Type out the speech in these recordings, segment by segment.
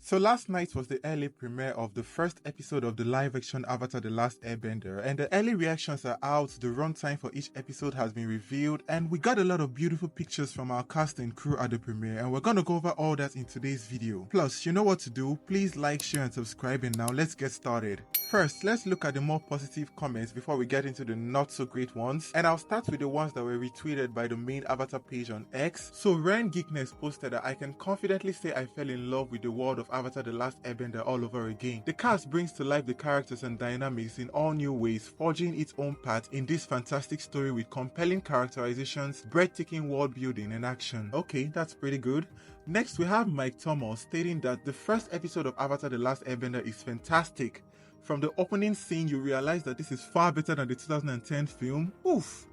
So last night was the early premiere of the first episode of the live-action Avatar The Last Airbender, and the early reactions are out, the runtime for each episode has been revealed, and we got a lot of beautiful pictures from our cast and crew at the premiere, and we're gonna go over all that in today's video. Plus, you know what to do, please like, share and subscribe, and now let's get started. First, let's look at the more positive comments before we get into the not so great ones, and I'll start with the ones that were retweeted by the main Avatar page on X. So Ren Geekness posted that I can confidently say I fell in love with the world of Avatar The Last Airbender all over again. The cast brings to life the characters and dynamics in all new ways, forging its own path in this fantastic story with compelling characterizations, breathtaking world building and action. Okay, that's pretty good. Next we have Mike Thomas stating that the first episode of Avatar The Last Airbender is fantastic. From the opening scene, you realize that this is far better than the 2010 film. Oof!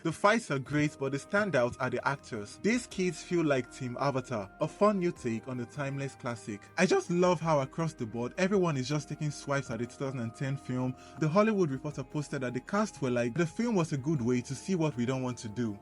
The fights are great, but the standouts are the actors. These kids feel like Team Avatar, a fun new take on the timeless classic. I just love how across the board, everyone is just taking swipes at the 2010 film. The Hollywood Reporter posted that the cast were like, the film was a good way to see what we don't want to do.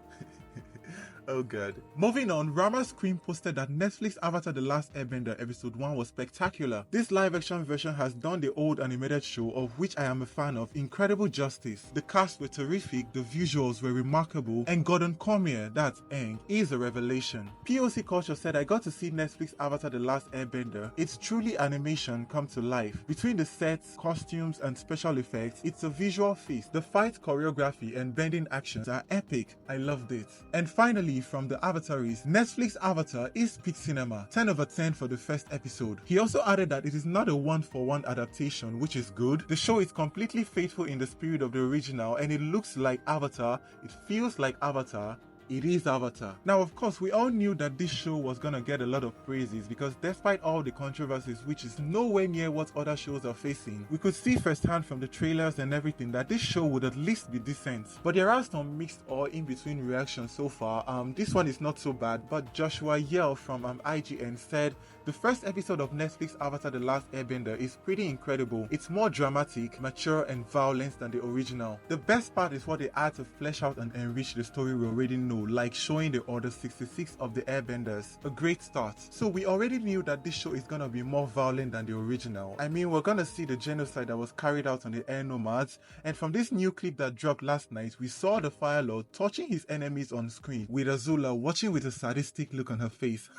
Oh god. Moving on, Rama Scream posted that Netflix Avatar The Last Airbender Episode 1 was spectacular. This live-action version has done the old animated show, of which I am a fan of, incredible justice. The cast were terrific, the visuals were remarkable, and Gordon Cormier, that's Aang, is a revelation. POC Culture said I got to see Netflix Avatar The Last Airbender. It's truly animation come to life. Between the sets, costumes, and special effects, it's a visual feast. The fight choreography and bending actions are epic. I loved it. And finally, from the Avataries, Netflix Avatar is peak cinema, 10 over 10 for the first episode. He also added that it is not a one-for-one adaptation, which is good. The show is completely faithful in the spirit of the original, and it looks like Avatar, it feels like Avatar, it is Avatar. Now, of course, we all knew that this show was gonna get a lot of praises because despite all the controversies, which is nowhere near what other shows are facing, we could see firsthand from the trailers and everything that this show would at least be decent. But there are some mixed or in-between reactions so far. This one is not so bad, but Joshua Yell from IGN said, the first episode of Netflix Avatar The Last Airbender is pretty incredible. It's more dramatic, mature and violent than the original. The best part is what they add to flesh out and enrich the story we already know, like showing the Order 66 of the Airbenders. A great start. So we already knew that this show is gonna be more violent than the original. I mean, we're gonna see the genocide that was carried out on the air nomads, and from this new clip that dropped last night, we saw the Fire Lord touching his enemies on screen, with Azula watching with a sadistic look on her face.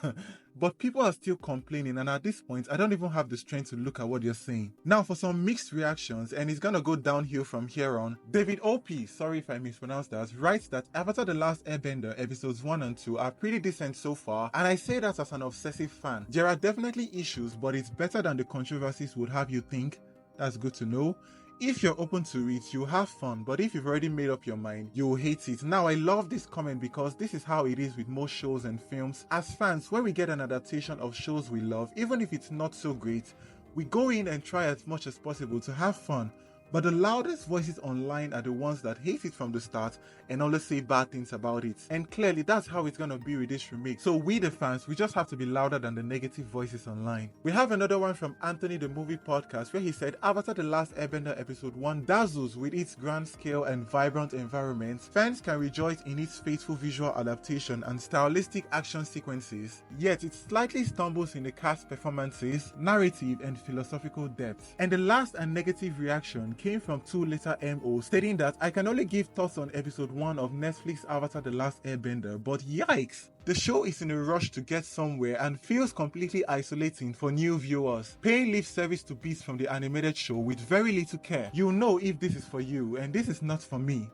But people are still complaining, and at this point, I don't even have the strength to look at what you're saying. Now for some mixed reactions, and it's gonna go downhill from here on. David OP, sorry if I mispronounced that, writes that Avatar The Last Airbender episodes 1 and 2 are pretty decent so far, and I say that as an obsessive fan. There are definitely issues, but it's better than the controversies would have you think. That's good to know. If you're open to it, you'll have fun, but if you've already made up your mind, you'll hate it. Now, I love this comment because this is how it is with most shows and films. As fans, when we get an adaptation of shows we love, even if it's not so great, we go in and try as much as possible to have fun. But the loudest voices online are the ones that hate it from the start and always say bad things about it. And clearly that's how it's gonna be with this remake. So we the fans, we just have to be louder than the negative voices online. We have another one from Anthony the Movie Podcast where he said Avatar The Last Airbender Episode 1 dazzles with its grand scale and vibrant environments. Fans can rejoice in its faithful visual adaptation and stylistic action sequences, yet it slightly stumbles in the cast performances, narrative and philosophical depth. And the last and negative reaction came from 2-letter MO stating that I can only give thoughts on episode 1 of Netflix Avatar The Last Airbender, but yikes! The show is in a rush to get somewhere and feels completely isolating for new viewers, paying lip service to beats from the animated show with very little care. You'll know if this is for you, and this is not for me.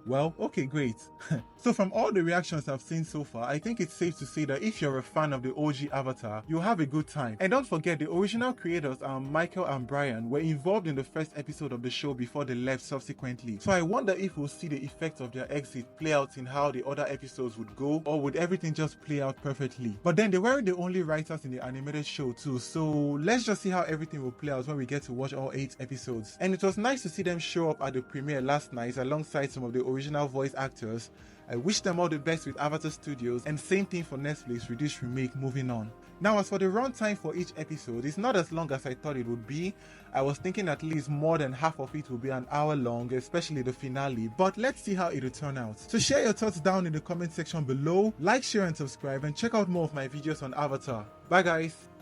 Well, okay, great. So from all the reactions I've seen so far, I think it's safe to say that if you're a fan of the OG Avatar, you'll have a good time. And don't forget, the original creators, Michael and Brian, were involved in the first episode of the show before they left subsequently. So I wonder if we'll see the effect of their exit play out in how the other episodes would go, or would everything just play out perfectly? But then they weren't the only writers in the animated show too, so let's just see how everything will play out when we get to watch all 8 episodes. And it was nice to see them show up at the premiere last night alongside some of the original voice actors. I wish them all the best with Avatar Studios, and same thing for Netflix with this remake moving on. Now, as for the runtime for each episode, it's not as long as I thought it would be. I was thinking at least more than half of it will be an hour long, especially the finale, but let's see how it will turn out. So share your thoughts down in the comment section below, like, share and subscribe, and check out more of my videos on Avatar. Bye guys!